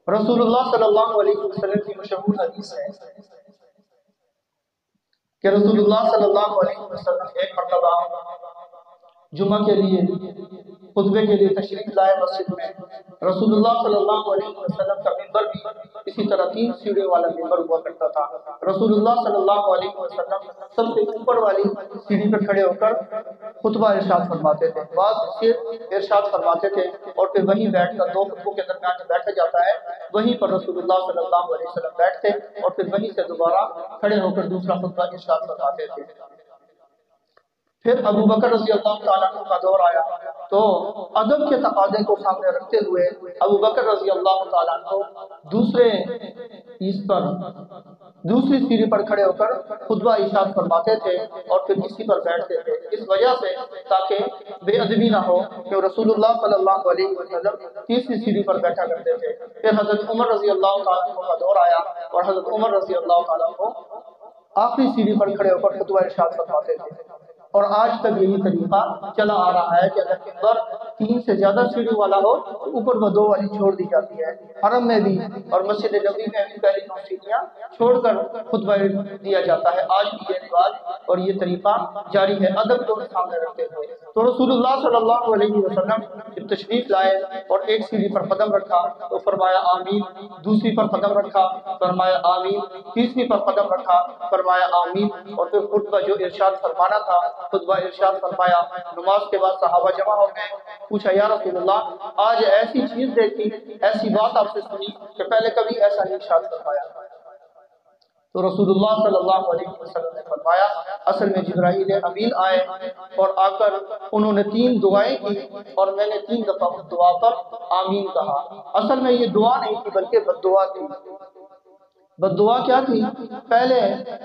رسول اللہ صلی اللہ علیہ وسلم کی مشہور حدیث ہے کہ رسول اللہ صلی اللہ علیہ وسلم ایک مرتبہ جمعہ کے لیے خطبے کے لیے تشریف لائے مسجد میں۔ رسول اللہ صلی اللہ علیہ وسلم کا منبر بھی اسی طرح 3 سیڑھیوں والا منبر ہوا کرتا تھا۔ رسول اللہ صلی اللہ علیہ وسلم سب سے اوپر والی سیڑھی پر کھڑے ہو کر خطبہ ارشاد فرماتے تھے، بعض صرف ارشاد فرماتے تھے اور پھر وہیں بیٹھ کر 2 خطبوں کے درمیان بیٹھا جاتا ہے وہیں پر رسول اللہ صلی اللہ علیہ وسلم بیٹھتے اور پھر وہیں سے دوبارہ کھڑے ہو کر دوسرا خطبہ ارشاد فرماتے تھے۔ پھر ابو بکر رضی اللہ تعالیٰ عنہ کا دور آیا تو ادب کے تقاضے کو سامنے رکھتے ہوئے ابو بکر رضی اللہ تعالیٰ عنہ دوسری سیڑھی پر کھڑے ہو کر خطبہ ارشاد فرماتے تھے اور پھر اسی پر بیٹھتے تھے، اس وجہ سے تاکہ بے ادبی نہ ہو کہ رسول اللہ صلی اللہ علیہ وسلم تیسری سیڑھی پر بیٹھا کرتے تھے۔ پھر حضرت عمر رضی اللہ تعالیٰ عنہ کا دور آیا اور حضرت عمر رضی اللہ تعالیٰ عنہ آخری سیڑھی پر کھڑے ہو کر خطبہ ارشاد فرماتے تھے، اور آج تک یہی طریقہ چلا آ رہا ہے کہ اگر منبر 3 سے زیادہ سیڑھی والا ہو تو اوپر وہ 2 والی چھوڑ دی جاتی ہے۔ حرم میں بھی اور مسجد نبوی میں بھی پہلی 2 سیڑھیاں چھوڑ کر خطبہ دیا جاتا ہے، آج بھی یہ رواج اور یہ طریقہ جاری ہے ادب کو سامنے رکھتے ہوئے۔ تو رسول اللہ صلی اللہ علیہ وسلم جب تشریف لائے اور ایک سیڑھی پر قدم رکھا تو فرمایا آمین، دوسری پر قدم رکھا فرمایا آمین، تیسری پر قدم رکھا فرمایا آمین، اور پھر خطبہ جو ارشاد فرمانا تھا خطبہ ارشاد فرمایا۔ نماز کے بعد صحابہ جمع ہو گئے، پوچھا یا رسول اللہ آج ایسی چیز دیکھی، ایسی بات آپ سے سنی کہ پہلے کبھی ایسا نہیں ارشاد فرمایا۔ تو رسول اللہ صلی اللہ علیہ وسلم نے فرمایا اصل میں جبرائیل امین آئے اور آ کر انہوں نے 3 دعائیں کی اور میں نے 3 دفعہ اس دعا پر آمین کہا۔ اصل میں یہ دعا نہیں تھی بلکہ بد دعا تھی۔ بد دعا کیا تھی؟ پہلے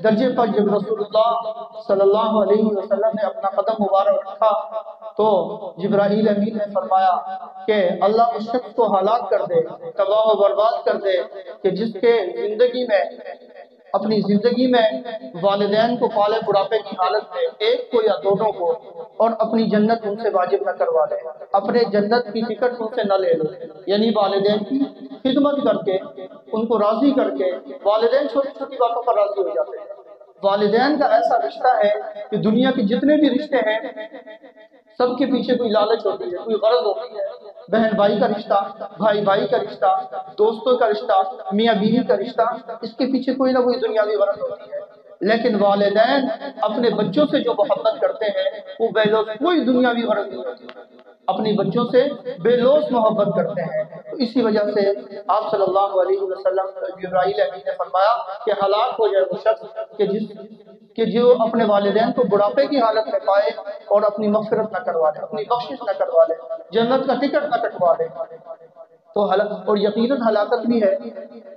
درجے پر جب رسول اللہ صلی اللہ علیہ وسلم نے اپنا قدم مبارک رکھا تو جبرائیل امین نے فرمایا کہ اللہ اس شخص کو ہلاک کر دے، تباہ و برباد کر دے کہ جس کے اپنی زندگی میں والدین کو پالے بڑھاپے کی حالت میں ایک کو یا دونوں کو اور اپنی جنت ان سے واجب نہ کروا لے، اپنے جنت کی ٹکٹ ان سے نہ لے لے، یعنی والدین کی خدمت کر کے ان کو راضی کر کے والدین چھوٹی چھوٹی باتوں پر راضی ہو جاتے ہیں۔ والدین کا ایسا رشتہ ہے کہ دنیا کے جتنے بھی رشتے ہیں سب کے پیچھے کوئی لالچ ہوتی ہے، کوئی غرض ہوتی ہے، بہن بھائی کا رشتہ، بھائی بھائی کا رشتہ، دوستوں کا رشتہ، میاں بیوی کا رشتہ، اس کے پیچھے کوئی نہ کوئی دنیاوی غرض ہوتی ہے۔ لیکن والدین اپنے بچوں سے جو محبت کرتے ہیں وہ بے لوث، کوئی دنیاوی غرض نہیں ہوتی، اپنی بچوں سے بے لوث محبت کرتے ہیں۔ تو اسی وجہ سے آپ صلی اللہ علیہ وسلم جبرائیل امین نے فرمایا کہ ہلاک ہو جائے وہ شخص کہ جو اپنے والدین کو بڑھاپے کی حالت میں پائے اور اپنی مغفرت نہ کروا لے، اپنی بخشش نہ کروا لے، جنت کا ٹکٹ نہ کٹوا لے۔ تو اور یقیناً ہلاکت بھی ہے،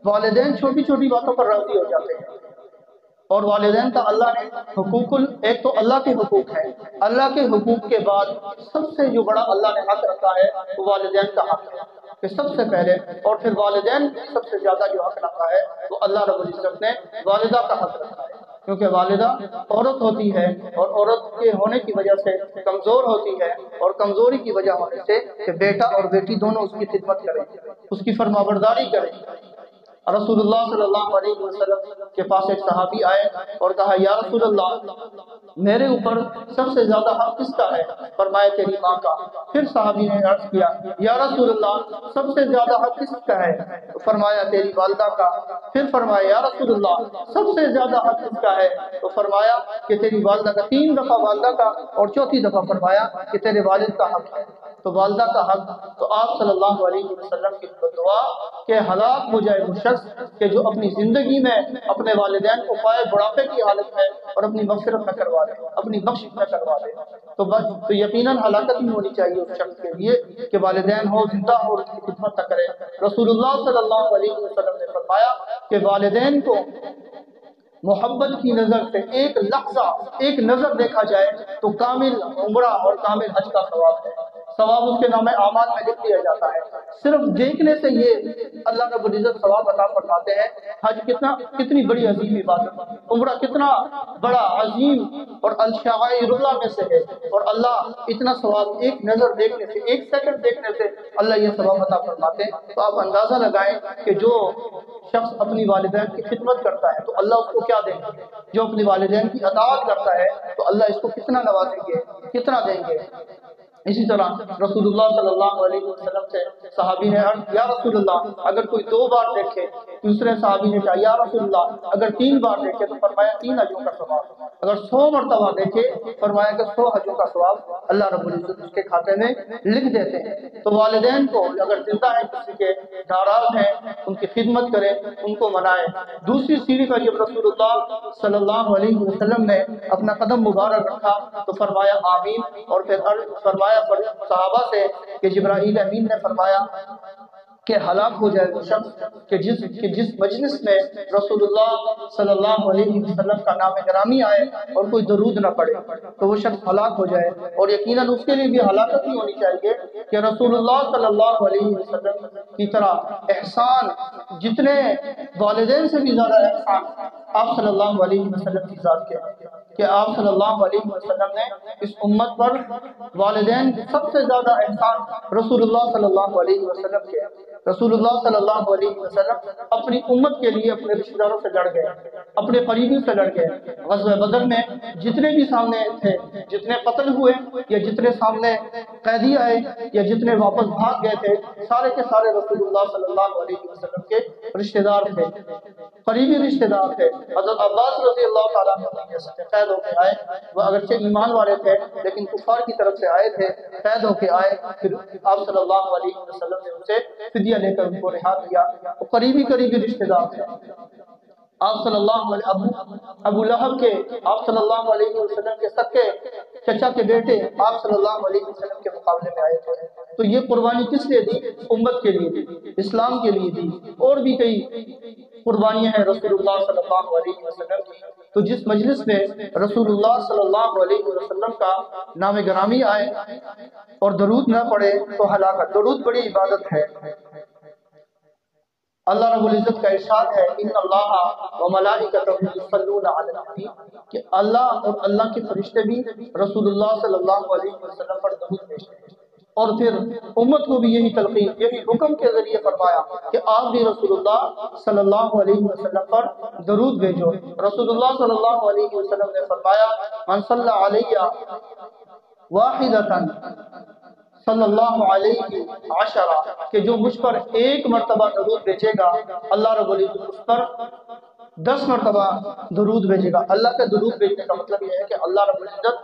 والدین چھوٹی چھوٹی باتوں پر راضی ہو جاتے ہیں، اور والدین کا اللہ نے حقوق ایک تو اللہ کے حقوق ہیں، اللہ کے حقوق کے بعد سب سے جو بڑا اللہ نے حق رکھا ہے وہ والدین کا حق ہے کہ سب سے پہلے، اور پھر والدین سب سے زیادہ جو حق رکھا ہے وہ اللہ رب العزت نے والدہ کا حق رکھا ہے، کیونکہ والدہ عورت ہوتی ہے اور عورت کے ہونے کی وجہ سے کمزور ہوتی ہے، اور کمزوری کی وجہ ہونے سے کہ بیٹا اور بیٹی دونوں اس کی خدمت کریں، اس کی فرمانبرداری کریں۔ رسول اللہ صلی اللہ علیہ وسلم کے پاس ایک صحابی آئے اور کہا یا رسول اللہ میرے اوپر سب سے زیادہ حق کس کا ہے؟ فرمایا تیری ماں کا۔ پھر صحابی نے عرض کیا یا رسول اللہ سب سے زیادہ حق کس کا ہے؟ فرمایا تیری والدہ کا۔ پھر فرمایا یا رسول اللہ سب سے زیادہ حق کس کا ہے؟ تو فرمایا کہ تیری والدہ کا۔ 3 دفعہ والدہ کا اور 4تھی دفعہ فرمایا کہ تیرے والد کا حق ہے۔ تو والدہ کا حق، تو آپ صلی اللہ علیہ وسلم کی دعا کہ ہلاک ہو جائے وہ شخص کہ جو اپنی زندگی میں اپنے والدین کو پائے بڑھاپے کی حالت میں اور اپنی مغفرت نہ کروا لے، اپنی بخشش نہ کروا لے، تو یقیناً ہلاکت نہیں ہونی چاہیے اس شخص کے لیے کہ والدین ہو زندہ ہو اور اس کی خدمت نہ کرے۔ رسول اللہ صلی اللہ علیہ وسلم نے فرمایا کہ والدین کو محبت کی نظر سے ایک لحظہ، ایک نظر دیکھا جائے تو کامل عمرہ اور کامل حج کا ثواب ہے۔ ثواب اس کے نام اعمال میں لکھ دیا جاتا ہے۔ صرف دیکھنے سے یہ اللہ رب العزت ثواب عطا فرماتے ہیں۔ حج کتنی بڑی عظیم عبادت، عمرہ کتنا بڑا عظیم اور الشعائر اللہ میں سے ہے، اور اللہ اتنا ثواب ایک نظر دیکھنے سے، ایک سیکنڈ دیکھنے سے اللہ یہ ثواب عطا فرماتے ہیں۔ تو آپ اندازہ لگائیں کہ جو شخص اپنی والدین کی خدمت کرتا ہے تو اللہ اس کو کیا دیں گے، جو اپنی والدین کی اطاعت کرتا ہے تو اللہ اس کو کتنا نوازیں گے، کتنا دیں گے۔ اسی طرح رسول اللہ صلی اللہ علیہ وسلم سے صحابی نے عرض، یا رسول اللہ اگر کوئی 2 بار دیکھے، دوسرے صحابی نے کہا یا رسول اللہ اگر 3 بار دیکھے تو فرمایا 3 حجوں کا ثواب، اگر 100 مرتبہ دیکھے فرمایا کہ 100 حجوں کا ثواب اللہ رب العزت اس کے کھاتے میں لکھ دیتے ہیں۔ تو والدین کو اگر زندہ ہیں، کسی کے ناراض ہیں، ان کی خدمت کریں، ان کو منائیں۔ دوسری سیڑھی پر جب رسول اللہ صلی اللہ علیہ وسلم نے اپنا قدم مبارک رکھا تو فرمایا آمین، اور پھر فرمایا صحابہ سے کہ جبرائیل امین نے فرمایا کہ ہلاک ہو جائے وہ شخص کہ جس مجلس میں رسول اللہ صلی اللہ علیہ وسلم کا نام گرامی آئے اور کوئی درود نہ پڑے تو وہ شخص ہلاک ہو جائے۔ اور یقیناً اس کے لیے بھی ہلاکت ہی ہونی چاہیے کہ رسول اللہ صلی اللہ علیہ وسلم کی طرح احسان، جتنے والدین سے بھی زیادہ احسان آپ صلی اللہ علیہ وسلم کی ذات کے، کہ آپ صلی اللہ علیہ وسلم نے اس امت پر والدین سب سے زیادہ احسان رسول اللہ صلی اللہ علیہ وسلم کے۔ رسول اللہ صلی اللہ علیہ وسلم اپنی امت کے لیے اپنے رشتہ داروں سے لڑ گئے، اپنے قریبی سے لڑ گئے۔ غزوہ بدر میں جتنے بھی سامنے تھے، جتنے قتل ہوئے یا جتنے سامنے قیدی آئے یا جتنے واپس بھاگ گئے تھے، سارے کے سارے رسول اللہ صلی اللہ علیہ وسلم کے رشتہ دار تھے، قریبی رشتہ دار تھے۔ حضرت عباس رضی اللہ تعالیٰ عنہ سے قید ہو کے آئے، وہ اگرچہ ایمان والے تھے لیکن کفار کی طرف سے آئے تھے، قید ہو کے آئے، پھر آپ صلی اللہ علیہ وسلم نے ان سے فدیہ لے کر ان کو رہا کیا۔ وہ قریبی رشتہ دار تھے۔ آپ صلی اللہ علیہ ابو لہب کے آپ صلی اللہ علیہ وسلم کے سکے چچا کے بیٹے آپ صلی اللہ علیہ وسلم کے مقابلے میں آئے تھے۔ تو یہ قربانی کس لیے دی؟ امت کے لیے دی، اسلام کے لیے دی۔ اور بھی کئی قربانیاں ہیں رسول اللہ صلی اللہ علیہ وسلم کی۔ تو جس مجلس میں رسول اللہ صلی اللہ علیہ وسلم کا نام گرامی آئے اور درود نہ پڑے تو ہلاکت۔ درود بڑی عبادت ہے۔ اللہ رب العزت کا ارشاد ہے ان اللہ و ملائکتہ یصلون علی النبی، کہ اللہ اور اللہ کے فرشتے بھی رسول اللہ صلی اللہ علیہ وسلم پر درود بھیجتے ہیں۔ اور پھر امت کو بھی یہی تلقین، یہی حکم کے ذریعے فرمایا کہ آپ بھی رسول اللہ صلی اللہ علیہ وسلم پر درود بھیجو۔ رسول اللہ صلی اللہ علیہ وسلم نے فرمایا من صلی علیہ واحدۃ صلی اللہ علیہ عشرہ، کہ جو مجھ پر 1 مرتبہ درود بھیجے گا اللہ رب العزت اس پر 10 مرتبہ درود بھیجے گا۔ اللہ کا درود بھیجنے کا مطلب یہ ہے کہ اللہ رب العزت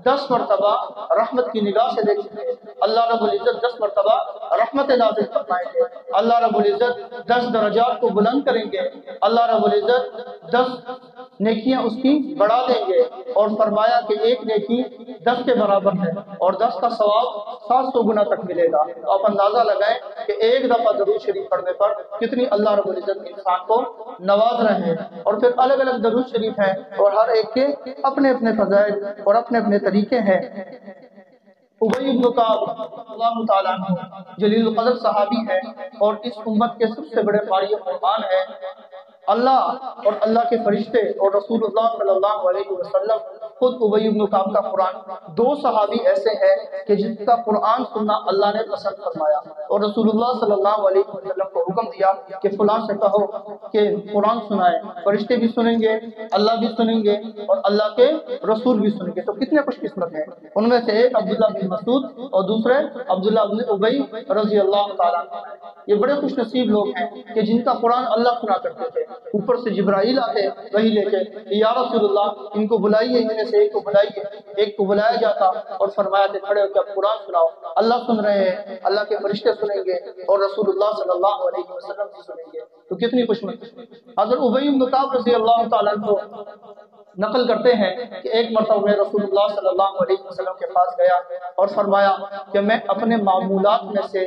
10 مرتبہ رحمت کی نگاہ سے دیکھیں گے، اللہ رب العزت 10 مرتبہ رحمت نازل فرمائیں گے، اللہ رب العزت 10 درجات کو بلند کریں گے، اللہ رب العزت 10 نیکیاں اس کی بڑھا دیں گے، اور فرمایا کہ 1 نیکی 10 کے برابر ہے اور 10 کا ثواب 700 گنا تک ملے گا۔ تو آپ اندازہ لگائیں کہ 1 دفعہ درود شریف پڑھنے پر کتنی اللہ رب العزت انسان کو نواز رہے ہیں۔ اور پھر الگ الگ درود شریف ہیں اور ہر ایک کے اپنے اپنے فضائل اور اپنے اپنے طریقے ہیں۔ ابی بن کعب اللہ تعالیٰ عنہ جلیل القدر صحابی ہے اور اس امت کے سب سے بڑے قاری قرآن ہیں۔ اللہ اور اللہ کے فرشتے اور رسول اللہ صلی اللہ علیہ وسلم خود ابی بن کعب کا قرآن، 2 صحابی ایسے ہیں کہ جن کا قرآن سننا اللہ نے پسند فرمایا اور رسول اللہ صلی اللہ علیہ وسلم کو حکم دیا کہ فلاں سے کہو کہ قرآن سنائے، فرشتے بھی سنیں گے، اللہ بھی سنیں گے اور اللہ کے رسول بھی سنیں گے۔ تو کتنے خوش قسمت ہیں۔ ان میں سے ایک عبداللہ بن مسعود اور دوسرے عبداللہ بن ابی رضی اللہ تعالیٰ عنہ۔ یہ بڑے خوش نصیب لوگ ہیں کہ جن کا قرآن اللہ سنا کرتے تھے، اوپر سے جبرائیل آتے وہی لے کے یا رسول اللہ ان کو بلائیے، ان میں سے ایک کو بلائیے۔ ایک کو بلایا جاتا اور فرمایا کہ کھڑے ہو کے اب قرآن سناؤ، اللہ سن رہے ہیں، اللہ کے فرشتے سنیں گے اور رسول اللہ صلی اللہ علیہ وسلم بھی سنیں گے۔ تو کتنی خوش نصیبی۔ حضرت ابی بن کعب رضی اللہ تعالیٰ عنہ نقل کرتے ہیں کہ ایک مرتبہ میں رسول اللہ صلی اللہ علیہ وسلم کے پاس گیا اور فرمایا کہ میں اپنے معمولات میں سے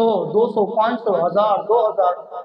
100, 200, 500, 1000, 2000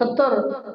70